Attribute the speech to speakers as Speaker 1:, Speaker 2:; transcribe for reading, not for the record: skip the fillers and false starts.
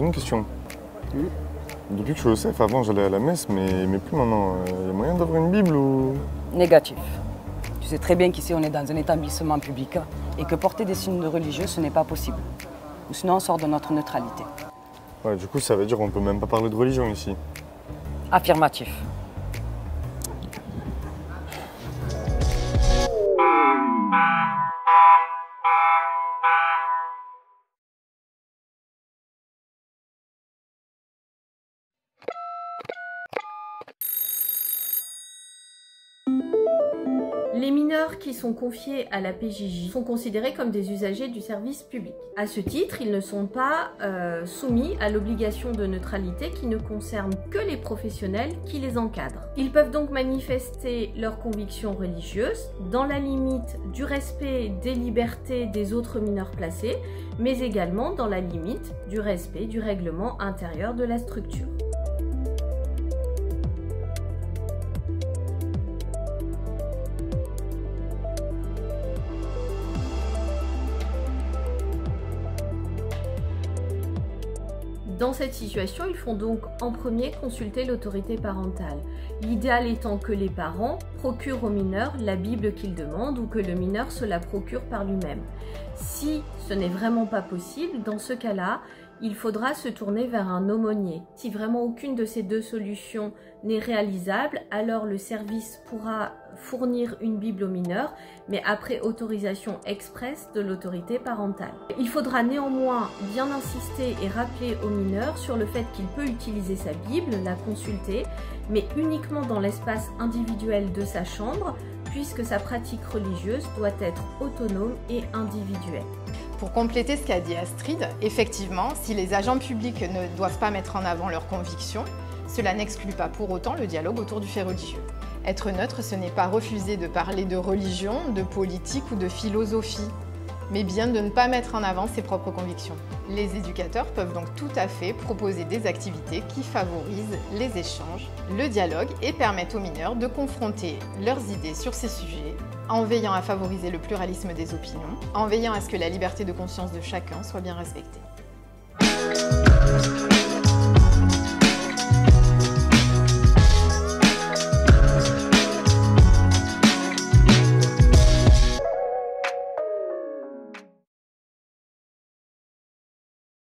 Speaker 1: j'ai une question. Depuis que je suis au CEF, avant j'allais à la messe, mais plus maintenant. Il y a moyen d'avoir une Bible ou...
Speaker 2: Négatif. Tu sais très bien qu'ici on est dans un établissement public et que porter des signes religieux, ce n'est pas possible. Ou sinon on sort de notre neutralité.
Speaker 1: Ouais, du coup ça veut dire qu'on peut même pas parler de religion ici.
Speaker 2: Affirmatif.
Speaker 3: Les mineurs qui sont confiés à la PJJ sont considérés comme des usagers du service public. À ce titre, ils ne sont pas soumis à l'obligation de neutralité qui ne concerne que les professionnels qui les encadrent. Ils peuvent donc manifester leurs convictions religieuses dans la limite du respect des libertés des autres mineurs placés, mais également dans la limite du respect du règlement intérieur de la structure. Dans cette situation, ils font donc en premier consulter l'autorité parentale. L'idéal étant que les parents procurent au mineur la Bible qu'il demande ou que le mineur se la procure par lui-même. Si ce n'est vraiment pas possible, dans ce cas-là, il faudra se tourner vers un aumônier. Si vraiment aucune de ces deux solutions n'est réalisable, alors le service pourra fournir une Bible au mineur, mais après autorisation expresse de l'autorité parentale. Il faudra néanmoins bien insister et rappeler au mineur sur le fait qu'il peut utiliser sa Bible, la consulter, mais uniquement dans l'espace individuel de sa chambre, puisque sa pratique religieuse doit être autonome et individuelle.
Speaker 4: Pour compléter ce qu'a dit Astrid, effectivement, si les agents publics ne doivent pas mettre en avant leurs convictions, cela n'exclut pas pour autant le dialogue autour du fait religieux. Être neutre, ce n'est pas refuser de parler de religion, de politique ou de philosophie, mais bien de ne pas mettre en avant ses propres convictions. Les éducateurs peuvent donc tout à fait proposer des activités qui favorisent les échanges, le dialogue et permettent aux mineurs de confronter leurs idées sur ces sujets, en veillant à favoriser le pluralisme des opinions, en veillant à ce que la liberté de conscience de chacun soit bien respectée.